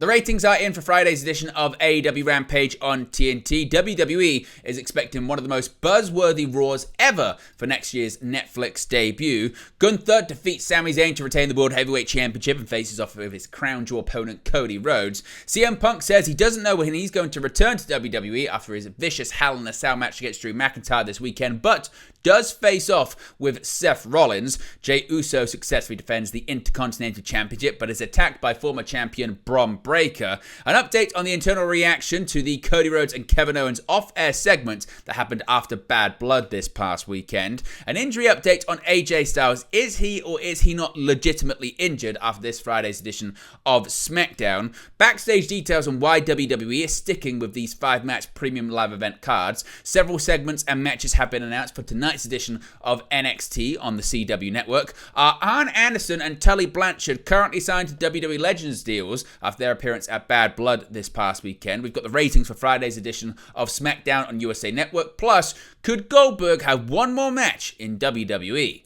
The ratings are in for Friday's edition of AEW Rampage on TNT. WWE is expecting one of the most buzzworthy Raws ever for next year's Netflix debut. Gunther defeats Sami Zayn to retain the World Heavyweight Championship and faces off with his crown jewel opponent Cody Rhodes. CM Punk says he doesn't know when he's going to return to WWE after his vicious Hell in a Cell match against Drew McIntyre this weekend, but does face off with Seth Rollins. Jey Uso successfully defends the Intercontinental Championship but is attacked by former champion Bron Breakker. An update on the internal reaction to the Cody Rhodes and Kevin Owens off-air segment that happened after Bad Blood this past weekend. An injury update on AJ Styles. Is he or is he not legitimately injured after this Friday's edition of SmackDown? Backstage details on why WWE is sticking with these 5-match premium live event cards. Several segments and matches have been announced for tonight's edition of NXT on the CW network. Are Arn Anderson and Tully Blanchard currently signed to WWE Legends deals after their appearance at Bad Blood this past weekend? We've got the ratings for Friday's edition of SmackDown on USA Network. Plus, could Goldberg have one more match in WWE?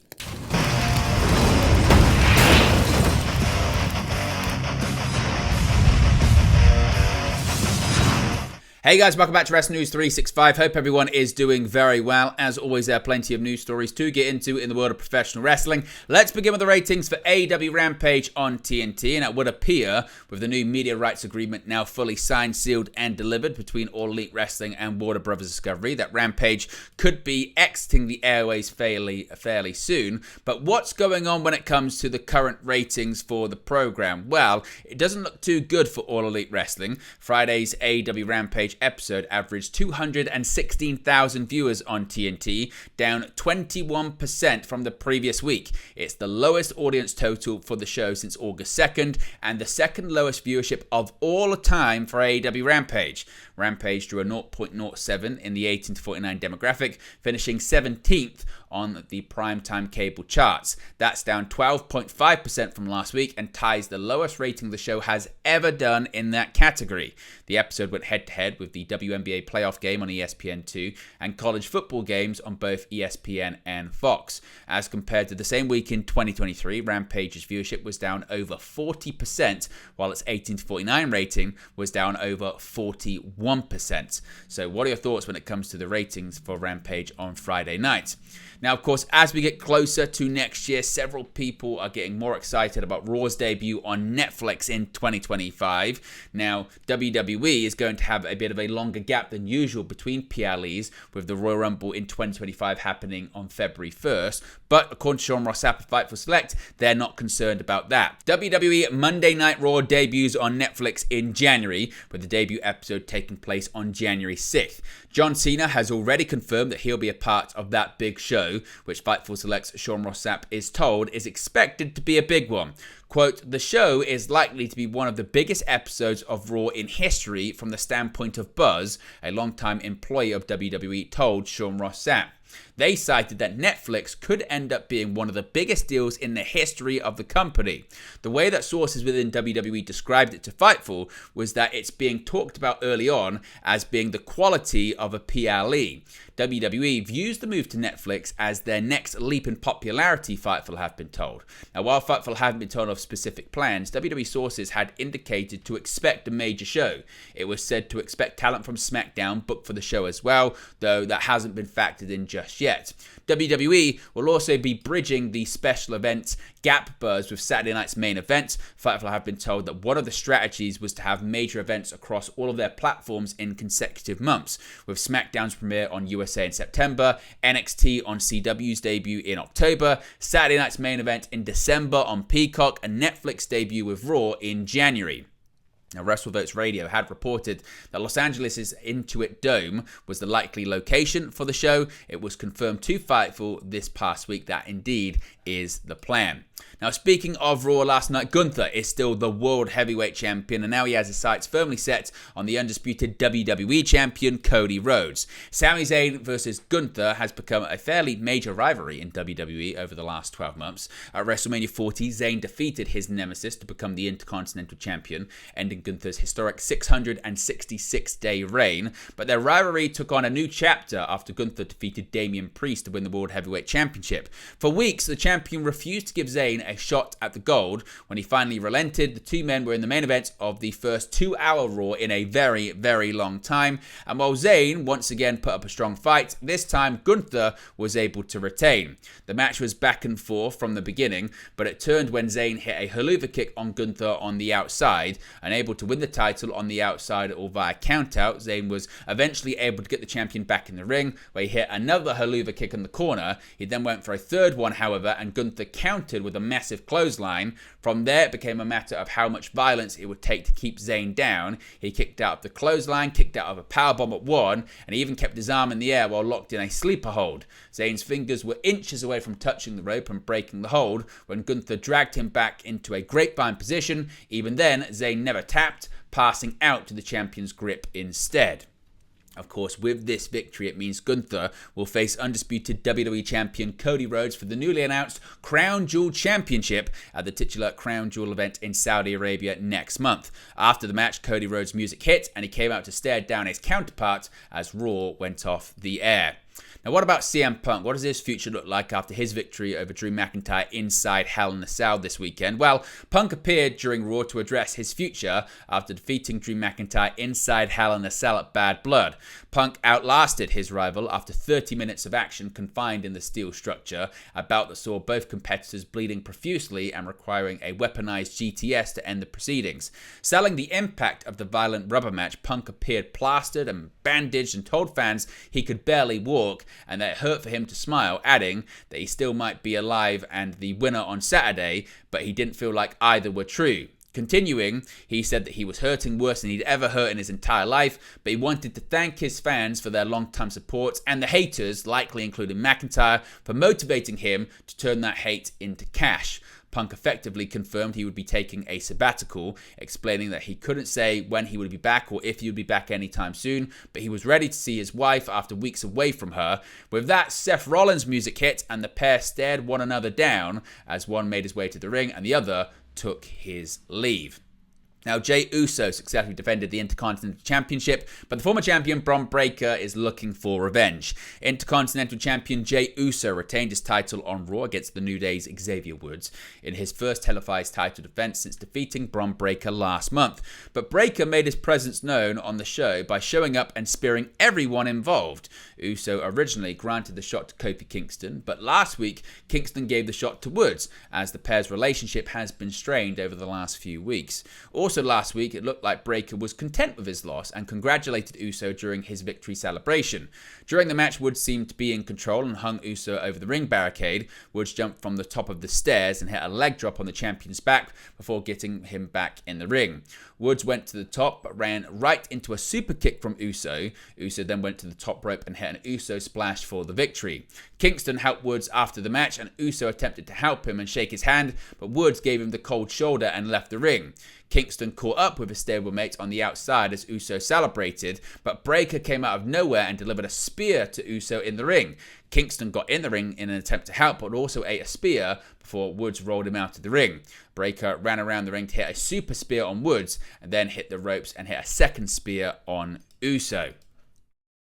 Hey guys, welcome back to Wrestling News 365. Hope everyone is doing very well. As always, there are plenty of news stories to get into in the world of professional wrestling. Let's begin with the ratings for AEW Rampage on TNT. And it would appear, with the new media rights agreement now fully signed, sealed, and delivered between All Elite Wrestling and Warner Brothers Discovery, that Rampage could be exiting the airways fairly soon. But what's going on when it comes to the current ratings for the program? Well, it doesn't look too good for All Elite Wrestling. Friday's AEW Rampage episode averaged 216,000 viewers on TNT, down 21% from the previous week. It's the lowest audience total for the show since August 2nd, and the second lowest viewership of all time for AEW Rampage. Rampage drew a 0.07 in the 18 to 49 demographic, finishing 17th on the primetime cable charts. That's down 12.5% from last week and ties the lowest rating the show has ever done in that category. The episode went head-to-head with the WNBA playoff game on ESPN2 and college football games on both ESPN and Fox. As compared to the same week in 2023, Rampage's viewership was down over 40%, while its 18 to 49 rating was down over 41%. So what are your thoughts when it comes to the ratings for Rampage on Friday night? Now, of course, as we get closer to next year, several people are getting more excited about Raw's debut on Netflix in 2025. Now, WWE is going to have a bit of a longer gap than usual between PLEs, with the Royal Rumble in 2025 happening on February 1st. But according to Sean Ross Sapp of Fightful Select, they're not concerned about that. WWE Monday Night Raw debuts on Netflix in January, with the debut episode taking place on January 6th. John Cena has already confirmed that he'll be a part of that big show, which Fightful Select's Sean Ross Sapp is told is expected to be a big one. Quote, the show is likely to be one of the biggest episodes of Raw in history from the standpoint of buzz, a longtime employee of WWE told Sean Ross Sapp. They cited that Netflix could end up being one of the biggest deals in the history of the company. The way that sources within WWE described it to Fightful was that it's being talked about early on as being the quality of a PLE. WWE views the move to Netflix as their next leap in popularity, Fightful have been told. Now, while Fightful haven't been told of specific plans, WWE sources had indicated to expect a major show. It was said to expect talent from SmackDown booked for the show as well, though that hasn't been factored in just yet. WWE will also be bridging the special events gap buzz with Saturday night's main event. Fightful have been told that one of the strategies was to have major events across all of their platforms in consecutive months, with SmackDown's premiere on USA in September, NXT on CW's debut in October, Saturday night's main event in December on Peacock, and Netflix debut with Raw in January. Now, WrestleVotes Radio had reported that Los Angeles' Intuit Dome was the likely location for the show. It was confirmed to Fightful this past week that indeed is the plan. Now, speaking of Raw last night, Gunther is still the World Heavyweight Champion, and now he has his sights firmly set on the undisputed WWE Champion, Cody Rhodes. Sami Zayn versus Gunther has become a fairly major rivalry in WWE over the last 12 months. At WrestleMania 40, Zayn defeated his nemesis to become the Intercontinental Champion, ending Gunther's historic 666-day reign, but their rivalry took on a new chapter after Gunther defeated Damian Priest to win the World Heavyweight Championship. For weeks, the champion refused to give Zayn Zayn a shot at the gold. When he finally relented, the two men were in the main event of the first 2-hour Raw in a very, very long time. And while Zayn once again put up a strong fight, this time Gunther was able to retain. The match was back and forth from the beginning, but it turned when Zayn hit a haluva kick on Gunther on the outside. Unable to win the title on the outside or via countout, Zayn was eventually able to get the champion back in the ring, where he hit another haluva kick in the corner. He then went for a third one, however, and Gunther countered with a massive clothesline. From there, it became a matter of how much violence it would take to keep Zayn down. He kicked out of the clothesline, kicked out of a powerbomb at one, and he even kept his arm in the air while locked in a sleeper hold. Zayn's fingers were inches away from touching the rope and breaking the hold when Gunther dragged him back into a grapevine position. Even then, Zayn never tapped, passing out to the champion's grip instead. Of course, with this victory, it means Gunther will face undisputed WWE Champion Cody Rhodes for the newly announced Crown Jewel Championship at the titular Crown Jewel event in Saudi Arabia next month. After the match, Cody Rhodes' music hit and he came out to stare down his counterpart as Raw went off the air. Now, what about CM Punk? What does his future look like after his victory over Drew McIntyre inside Hell in a Cell this weekend? Well, Punk appeared during Raw to address his future after defeating Drew McIntyre inside Hell in a Cell at Bad Blood. Punk outlasted his rival after 30 minutes of action confined in the steel structure, a bout that saw both competitors bleeding profusely and requiring a weaponized GTS to end the proceedings. Selling the impact of the violent rubber match, Punk appeared plastered and bandaged and told fans he could barely walk and that it hurt for him to smile, adding that he still might be alive and the winner on Saturday, but he didn't feel like either were true. Continuing, he said that he was hurting worse than he'd ever hurt in his entire life, but he wanted to thank his fans for their long-time support and the haters, likely including McIntyre, for motivating him to turn that hate into cash. Punk effectively confirmed he would be taking a sabbatical, explaining that he couldn't say when he would be back or if he would be back anytime soon, but he was ready to see his wife after weeks away from her. With that, Seth Rollins' music hit and the pair stared one another down as one made his way to the ring and the other took his leave. Now, Jey Uso successfully defended the Intercontinental Championship, but the former champion Bron Breakker is looking for revenge. Intercontinental Champion Jey Uso retained his title on Raw against the New Day's Xavier Woods in his first televised title defense since defeating Bron Breakker last month. But Breakker made his presence known on the show by showing up and spearing everyone involved. Uso originally granted the shot to Kofi Kingston, but last week Kingston gave the shot to Woods, as the pair's relationship has been strained over the last few weeks. Also last week, it looked like Breakker was content with his loss and congratulated Uso during his victory celebration. During the match, Woods seemed to be in control and hung Uso over the ring barricade. Woods jumped from the top of the stairs and hit a leg drop on the champion's back before getting him back in the ring. Woods went to the top but ran right into a super kick from Uso. Uso then went to the top rope and hit an Uso splash for the victory. Kingston helped Woods after the match and Uso attempted to help him and shake his hand, but Woods gave him the cold shoulder and left the ring. Kingston caught up with his stablemate on the outside as Uso celebrated, but Breakker came out of nowhere and delivered a spear to Uso in the ring. Kingston got in the ring in an attempt to help, but also ate a spear before Woods rolled him out of the ring. Breakker ran around the ring to hit a super spear on Woods and then hit the ropes and hit a second spear on Uso.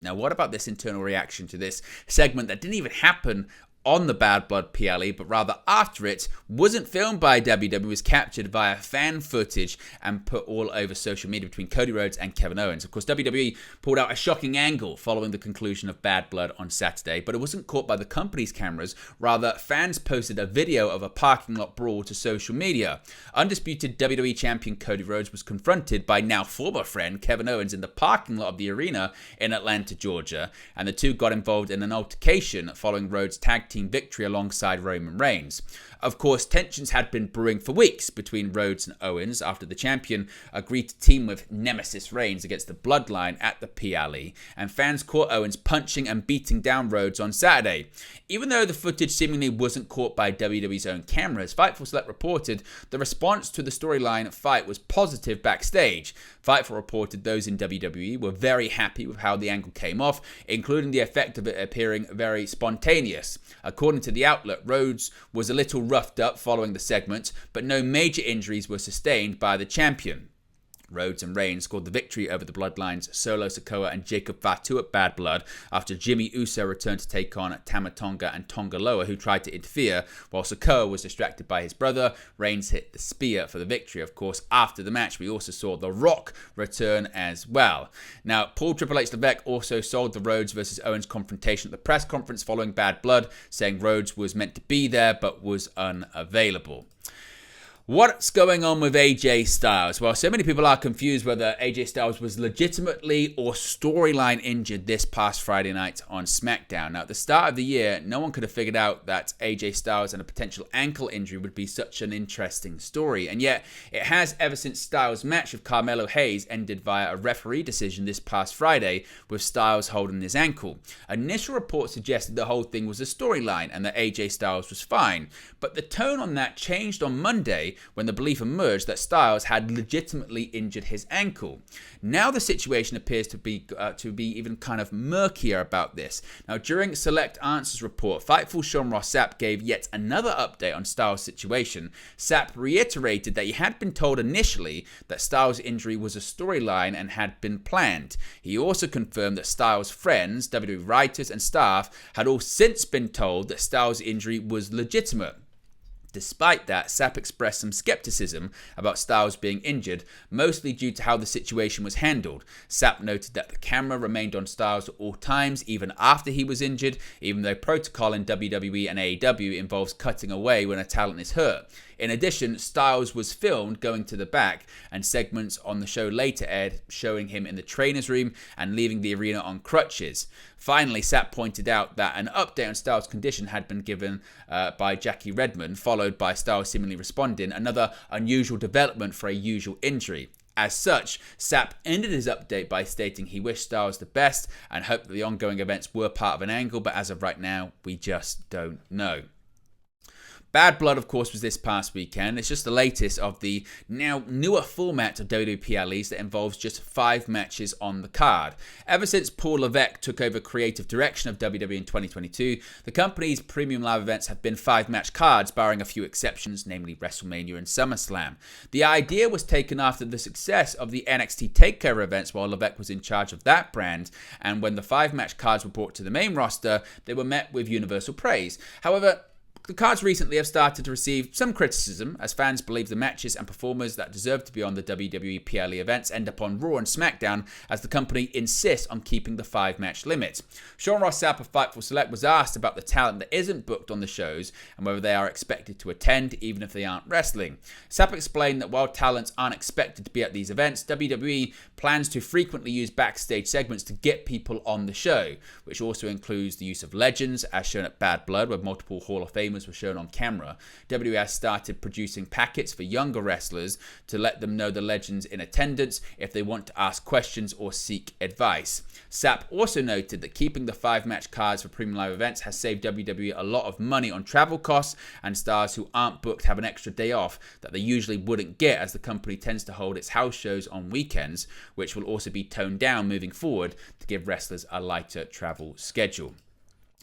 Now, what about this internal reaction to this segment that didn't even happen on the Bad Blood PLE, but rather after it, wasn't filmed by WWE, was captured via fan footage and put all over social media between Cody Rhodes and Kevin Owens. Of course, WWE pulled out a shocking angle following the conclusion of Bad Blood on Saturday, but it wasn't caught by the company's cameras. Rather, fans posted a video of a parking lot brawl to social media. Undisputed WWE Champion Cody Rhodes was confronted by now former friend Kevin Owens in the parking lot of the arena in Atlanta, Georgia, and the two got involved in an altercation following Rhodes' tag team victory alongside Roman Reigns. Of course, tensions had been brewing for weeks between Rhodes and Owens after the champion agreed to team with Nemesis Reigns against the Bloodline at the PLE, and fans caught Owens punching and beating down Rhodes on Saturday. Even though the footage seemingly wasn't caught by WWE's own cameras, Fightful Select reported the response to the storyline fight was positive backstage. Fightful reported those in WWE were very happy with how the angle came off, including the effect of it appearing very spontaneous. According to the outlet, Rhodes was a little roughed up following the segment, but no major injuries were sustained by the champion. Rhodes and Reigns scored the victory over the Bloodlines, Solo Sikoa and Jacob Fatu at Bad Blood after Jimmy Uso returned to take on Tama Tonga and Tonga Loa, who tried to interfere while Sikoa was distracted by his brother. Reigns hit the spear for the victory. Of course, after the match, we also saw The Rock return as well. Now, Paul Triple H Levesque also sold the Rhodes versus Owens confrontation at the press conference following Bad Blood, saying Rhodes was meant to be there but was unavailable. What's going on with AJ Styles? Well, so many people are confused whether AJ Styles was legitimately or storyline injured this past Friday night on SmackDown. Now, at the start of the year, no one could have figured out that AJ Styles and a potential ankle injury would be such an interesting story. And yet, it has ever since Styles' match with Carmelo Hayes ended via a referee decision this past Friday with Styles holding his ankle. Initial reports suggested the whole thing was a storyline and that AJ Styles was fine. But the tone on that changed on Monday when the belief emerged that Styles had legitimately injured his ankle. Now the situation appears to be even kind of murkier about this. Now, during Select Answers report, Fightful Sean Ross Sapp gave yet another update on Styles' situation. Sapp reiterated that he had been told initially that Styles' injury was a storyline and had been planned. He also confirmed that Styles' friends, WWE writers and staff, had all since been told that Styles' injury was legitimate. Despite that, Sapp expressed some skepticism about Styles being injured, mostly due to how the situation was handled. Sapp noted that the camera remained on Styles at all times, even after he was injured, even though protocol in WWE and AEW involves cutting away when a talent is hurt. In addition, Styles was filmed going to the back, and segments on the show later aired showing him in the trainer's room and leaving the arena on crutches. Finally, Sapp pointed out that an update on Styles' condition had been given by Jackie Redmond, followed by Styles seemingly responding, another unusual development for a usual injury. As such, Sapp ended his update by stating he wished Styles the best and hoped that the ongoing events were part of an angle, but as of right now, we just don't know. Bad Blood, of course, was this past weekend. It's just the latest of the now newer format of WWE PLEs that involves just 5 matches on the card. Ever since Paul Levesque took over creative direction of WWE in 2022, the company's premium live events have been 5-match cards, barring a few exceptions, namely WrestleMania and SummerSlam. The idea was taken after the success of the NXT TakeOver events while Levesque was in charge of that brand, and when the 5-match cards were brought to the main roster, they were met with universal praise. However, the cards recently have started to receive some criticism as fans believe the matches and performers that deserve to be on the WWE PLE events end up on Raw and SmackDown as the company insists on keeping the 5-match limit. Sean Ross Sapp of Fightful Select was asked about the talent that isn't booked on the shows and whether they are expected to attend even if they aren't wrestling. Sapp explained that while talents aren't expected to be at these events, WWE plans to frequently use backstage segments to get people on the show, which also includes the use of legends as shown at Bad Blood, where multiple Hall of Famers were shown on camera. WWE has started producing packets for younger wrestlers to let them know the legends in attendance if they want to ask questions or seek advice. Sapp also noted that keeping the 5-match cards for premium live events has saved WWE a lot of money on travel costs, and stars who aren't booked have an extra day off that they usually wouldn't get, as the company tends to hold its house shows on weekends, which will also be toned down moving forward to give wrestlers a lighter travel schedule.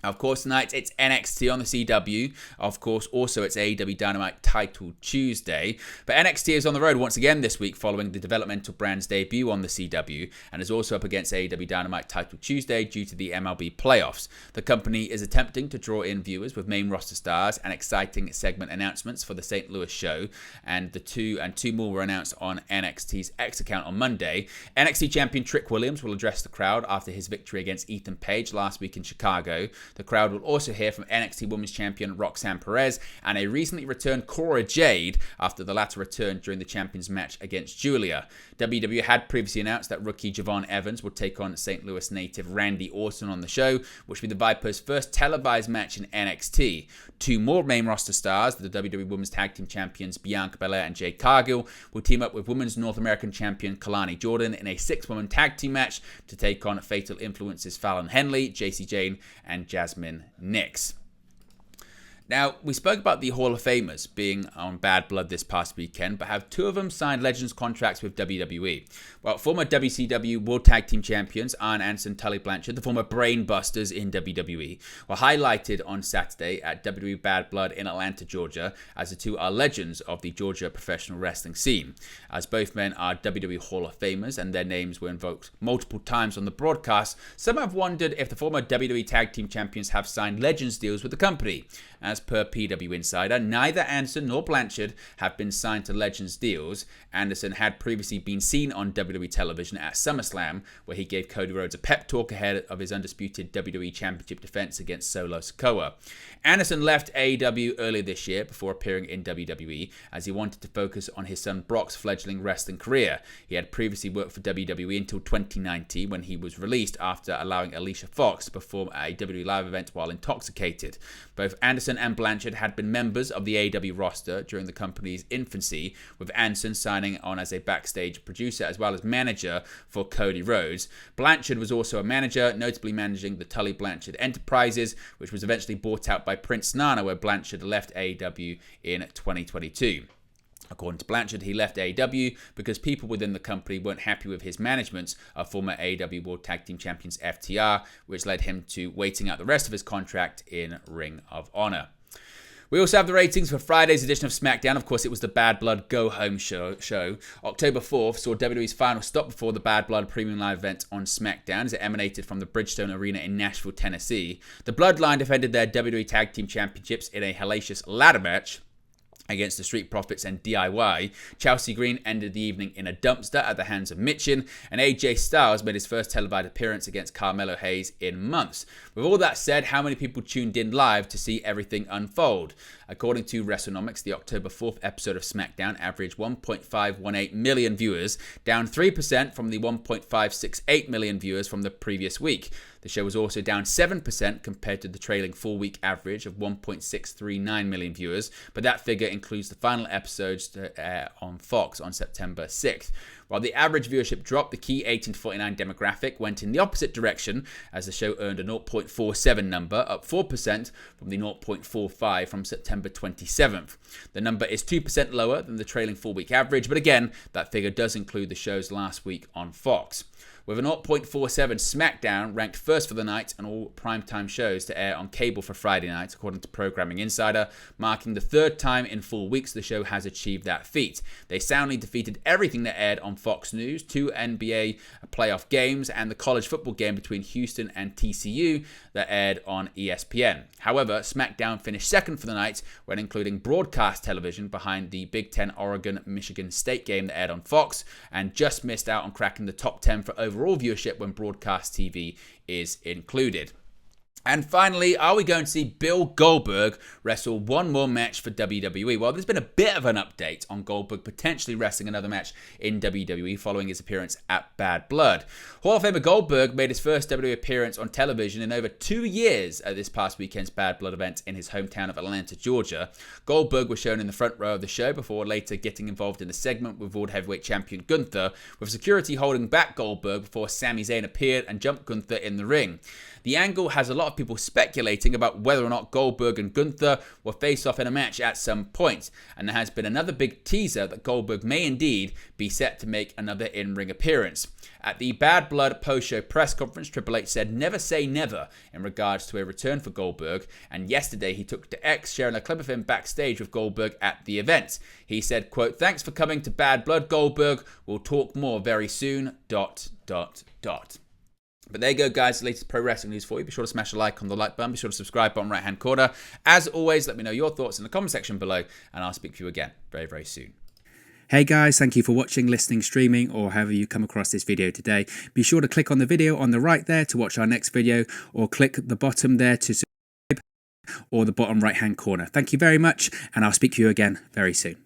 Of course, tonight it's NXT on the CW. Of course, also it's AEW Dynamite Title Tuesday. But NXT is on the road once again this week following the developmental brand's debut on the CW and is also up against AEW Dynamite Title Tuesday due to the MLB playoffs. The company is attempting to draw in viewers with main roster stars and exciting segment announcements for the St. Louis show, and two more were announced on NXT's X account on Monday. NXT champion Trick Williams will address the crowd after his victory against Ethan Page last week in Chicago. The crowd will also hear from NXT Women's Champion Roxanne Perez and a recently returned Cora Jade after the latter returned during the champion's match against Julia. WWE had previously announced that rookie Javon Evans would take on St. Louis native Randy Orton on the show, which will be the Vipers' first televised match in NXT. 2 more main roster stars, the WWE Women's Tag Team Champions Bianca Belair and Jade Cargill, will team up with Women's North American Champion Kalani Jordan in a 6-woman tag team match to take on Fatal Influences Fallon Henley, JC Jane, and Jasmine Nix. Now, we spoke about the Hall of Famers being on Bad Blood this past weekend, but have two of them signed Legends contracts with WWE. Well, former WCW World Tag Team Champions Arn Anderson, Tully Blanchard, the former brainbusters in WWE, were highlighted on Saturday at WWE Bad Blood in Atlanta, Georgia, as the two are legends of the Georgia professional wrestling scene. As both men are WWE Hall of Famers and their names were invoked multiple times on the broadcast, some have wondered if the former WWE Tag Team Champions have signed Legends deals with the company. As per PW Insider, neither Anderson nor Blanchard have been signed to Legends deals. Anderson had previously been seen on WWE television at SummerSlam, where he gave Cody Rhodes a pep talk ahead of his undisputed WWE Championship defense against Solo Sikoa. Anderson left AEW earlier this year before appearing in WWE, as he wanted to focus on his son Brock's fledgling wrestling career. He had previously worked for WWE until 2019, when he was released after allowing Alicia Fox to perform at a WWE live event while intoxicated. Both Anderson and Blanchard had been members of the AEW roster during the company's infancy, with Anderson signing on as a backstage producer as well as manager for Cody Rhodes. Blanchard was also a manager, notably managing the Tully Blanchard Enterprises, which was eventually bought out by Prince Nana, where Blanchard left AEW in 2022. According to Blanchard, he left AEW because people within the company weren't happy with his management of former AEW World Tag Team Champions FTR, which led him to waiting out the rest of his contract in Ring of Honor. We also have the ratings for Friday's edition of SmackDown. Of course, it was the Bad Blood Go Home show. October 4th saw WWE's final stop before the Bad Blood Premium Live event on SmackDown, as it emanated from the Bridgestone Arena in Nashville, Tennessee. The Bloodline defended their WWE Tag Team Championships in a hellacious ladder match against the Street Profits and DIY. Chelsea Green ended the evening in a dumpster at the hands of Michin, and AJ Styles made his first televised appearance against Carmelo Hayes in months. With all that said, how many people tuned in live to see everything unfold? According to WrestleNomics, the October 4th episode of SmackDown averaged 1.518 million viewers, down 3% from the 1.568 million viewers from the previous week. The show was also down 7% compared to the trailing 4-week average of 1.639 million viewers, but that figure includes the final episodes to air on Fox on September 6th. While the average viewership dropped, the key 18 to 49 demographic went in the opposite direction, as the show earned a 0.47 number, up 4% from the 0.45 from September 27th. The number is 2% lower than the trailing 4-week average, but again, that figure does include the show's last week on Fox. With a 0.47, SmackDown ranked first for the night on all primetime shows to air on cable for Friday night, according to Programming Insider, marking the third time in 4 weeks the show has achieved that feat. They soundly defeated everything that aired on Fox News, 2 NBA playoff games, and the college football game between Houston and TCU that aired on ESPN. However, SmackDown finished second for the night when including broadcast television behind the Big Ten Oregon-Michigan State game that aired on Fox, and just missed out on cracking the top 10 for overall viewership when broadcast TV is included. And finally, are we going to see Bill Goldberg wrestle one more match for WWE? Well, there's been a bit of an update on Goldberg potentially wrestling another match in WWE following his appearance at Bad Blood. Hall of Famer Goldberg made his first WWE appearance on television in over 2 years at this past weekend's Bad Blood event in his hometown of Atlanta, Georgia. Goldberg was shown in the front row of the show before later getting involved in a segment with World Heavyweight Champion Gunther, with security holding back Goldberg before Sami Zayn appeared and jumped Gunther in the ring. The angle has a lot of people speculating about whether or not Goldberg and Gunther will face off in a match at some point, and there has been another big teaser that Goldberg may indeed be set to make another in-ring appearance. At the Bad Blood post-show press conference, Triple H said never say never in regards to a return for Goldberg, and yesterday he took to X, sharing a clip of him backstage with Goldberg at the event. He said, quote, "Thanks for coming to Bad Blood, Goldberg. We'll talk more very soon, ... But there you go, guys, the latest pro wrestling news for you. Be sure to smash a like on the like button. Be sure to subscribe bottom right-hand corner. As always, let me know your thoughts in the comment section below, and I'll speak to you again very, very soon. Hey guys, thank you for watching, listening, streaming, or however you come across this video today. Be sure to click on the video on the right there to watch our next video, or click the bottom there to subscribe, or the bottom right-hand corner. Thank you very much, and I'll speak to you again very soon.